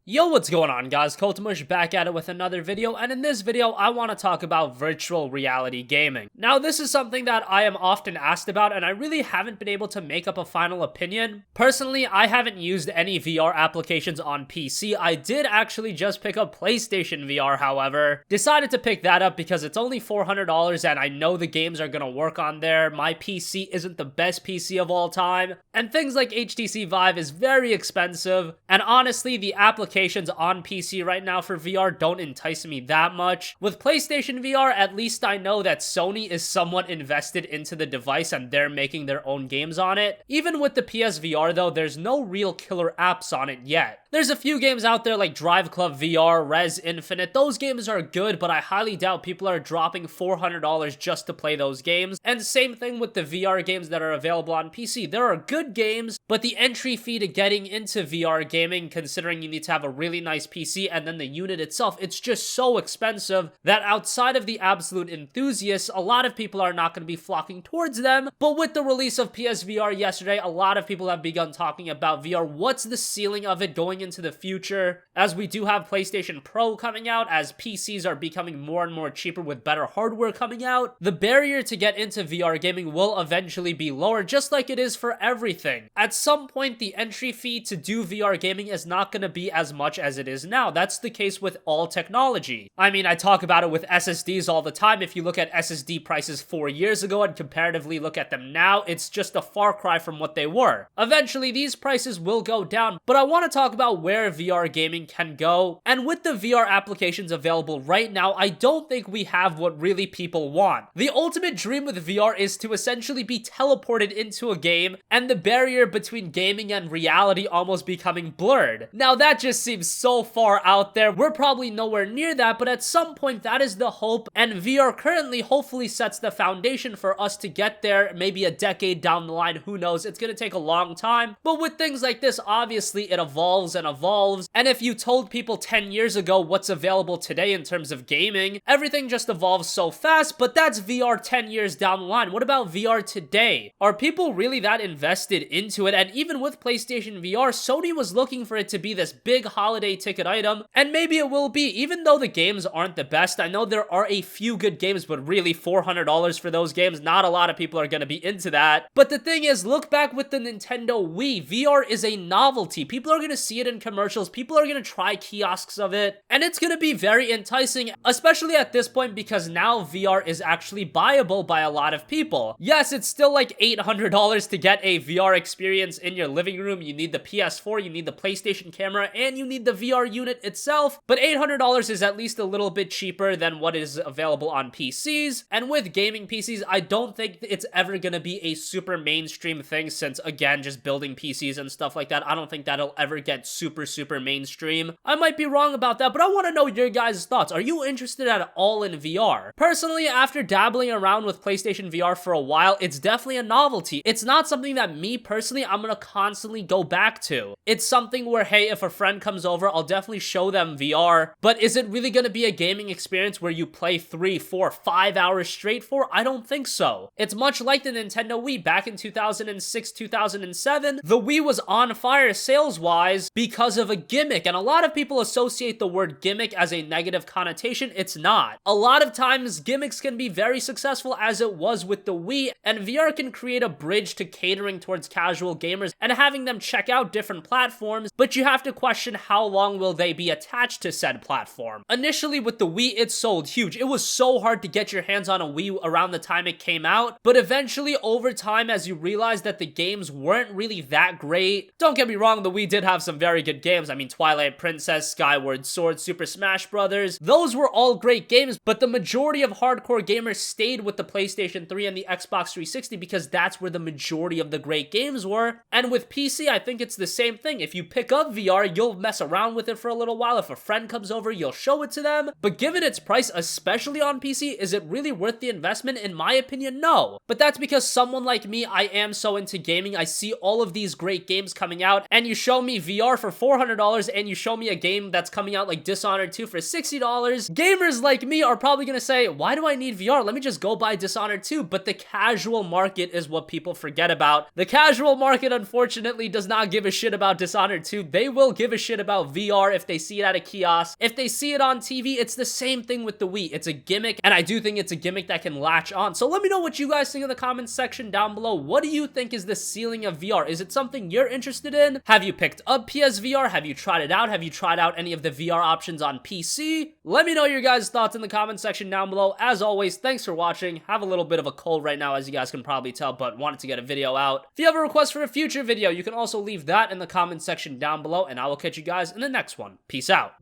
Yo, what's going on, guys? CultofMush back at it with another video, and in this video, I want to talk about virtual reality gaming. Now, this is something that I am often asked about, and I really haven't been able to make up a final opinion. Personally, I haven't used any VR applications on PC. I did actually just pick up PlayStation VR, however. Decided to pick that up because it's only $400, and I know the games are gonna work on there. My PC isn't the best PC of all time, and things like HTC Vive is very expensive, and honestly, the applications on PC right now for VR don't entice me that much. With PlayStation VR, at least I know that Sony is somewhat invested into the device and they're making their own games on it. Even with the PSVR though, there's no real killer apps on it yet. There's a few games out there like Drive Club VR, Res Infinite. Those games are good, but I highly doubt people are dropping $400 just to play those games. And same thing with the VR games that are available on PC. There are good games, but the entry fee to getting into VR gaming, considering you need to have a really nice PC and then the unit itself, it's just so expensive that outside of the absolute enthusiasts, a lot of people are not going to be flocking towards them. But with the release of PSVR yesterday, a lot of people have begun talking about VR. What's the ceiling of it going into the future? As we do have PlayStation Pro coming out, as PCs are becoming more and more cheaper with better hardware coming out, the barrier to get into VR gaming will eventually be lower, just like it is for everything. At some point, the entry fee to do VR gaming is not going to be as much as it is now. That's the case with all technology. I mean, I talk about it with SSDs all the time. If you look at SSD prices 4 years ago and comparatively look at them now, it's just a far cry from what they were. Eventually, these prices will go down, but I want to talk about where VR gaming can go. And with the VR applications available right now, I don't think we have what really people want. The ultimate dream with VR is to essentially be teleported into a game and the barrier between gaming and reality almost becoming blurred. Now, that just seems so far out there. We're probably nowhere near that, but at some point that is the hope, and VR currently hopefully sets the foundation for us to get there, maybe a decade down the line, who knows. It's gonna take a long time, but with things like this, obviously it evolves and evolves, and if you told people 10 years ago what's available today in terms of gaming, everything just evolves so fast. But that's VR 10 years down the line. What about VR today? Are people really that invested into it? And even with PlayStation VR, Sony was looking for it to be this big holiday ticket item, and maybe it will be, even though the games aren't the best. I know there are a few good games, but really $400 for those games, not a lot of people are going to be into that. But the thing is, look back with the Nintendo Wii, VR is a novelty. People are going to see it in commercials, people are going to try kiosks of it, and it's going to be very enticing, especially at this point, because now VR is actually buyable by a lot of people. Yes, it's still like $800 to get a VR experience in your living room. You need the PS4, you need the PlayStation camera, and you need the VR unit itself, but $800 is at least a little bit cheaper than what is available on PCs. And with gaming PCs, I don't think it's ever gonna be a super mainstream thing, since again, just building PCs and stuff like that, I don't think that'll ever get super mainstream. I might be wrong about that, but I want to know your guys' thoughts. Are you interested at all in VR? Personally, after dabbling around with PlayStation VR for a while, it's definitely a novelty. It's not something that me personally, I'm gonna constantly go back to. It's something where, hey, if a friend comes over, I'll definitely show them VR, but is it really gonna be a gaming experience where you play 3, 4, 5 hours straight for? I don't think so. It's much like the Nintendo Wii back in 2006, 2007. The Wii was on fire sales-wise because of a gimmick, and a lot of people associate the word gimmick as a negative connotation. It's not. A lot of times, gimmicks can be very successful, as it was with the Wii, and VR can create a bridge to catering towards casual gamers and having them check out different platforms, but you have to question how long will they be attached to said platform. Initially with the Wii, it sold huge. It was so hard to get your hands on a Wii around the time it came out, but eventually over time, as you realize that the games weren't really that great, don't get me wrong, the Wii did have some very good games. I mean, Twilight Princess, Skyward Sword, Super Smash Brothers, those were all great games, but the majority of hardcore gamers stayed with the PlayStation 3 and the Xbox 360 because that's where the majority of the great games were. And with PC, I think it's the same thing. If you pick up VR, you'll mess around with it for a little while. If a friend comes over, you'll show it to them. But given its price, especially on PC, is it really worth the investment? In my opinion, no. But that's because someone like me, I am so into gaming. I see all of these great games coming out, and you show me VR for for $400 and you show me a game that's coming out like Dishonored 2 for $60, gamers like me are probably gonna say, why do I need VR? Let me just go buy Dishonored 2. But the casual market is what people forget about. The casual market, unfortunately, does not give a shit about Dishonored 2. They will give a shit about VR if they see it at a kiosk. If they see it on TV, it's the same thing with the Wii. It's a gimmick, and I do think it's a gimmick that can latch on. So let me know what you guys think in the comments section down below. What do you think is the ceiling of VR? Is it something you're interested in? Have you picked up PSVR? Have you tried it out? Have you tried out any of the VR options on PC? Let me know your guys' thoughts in the comment section down below. As always, thanks for watching. Have a little bit of a cold right now, as you guys can probably tell, but wanted to get a video out. If you have a request for a future video, you can also leave that in the comment section down below, and I will catch you guys in the next one. Peace out.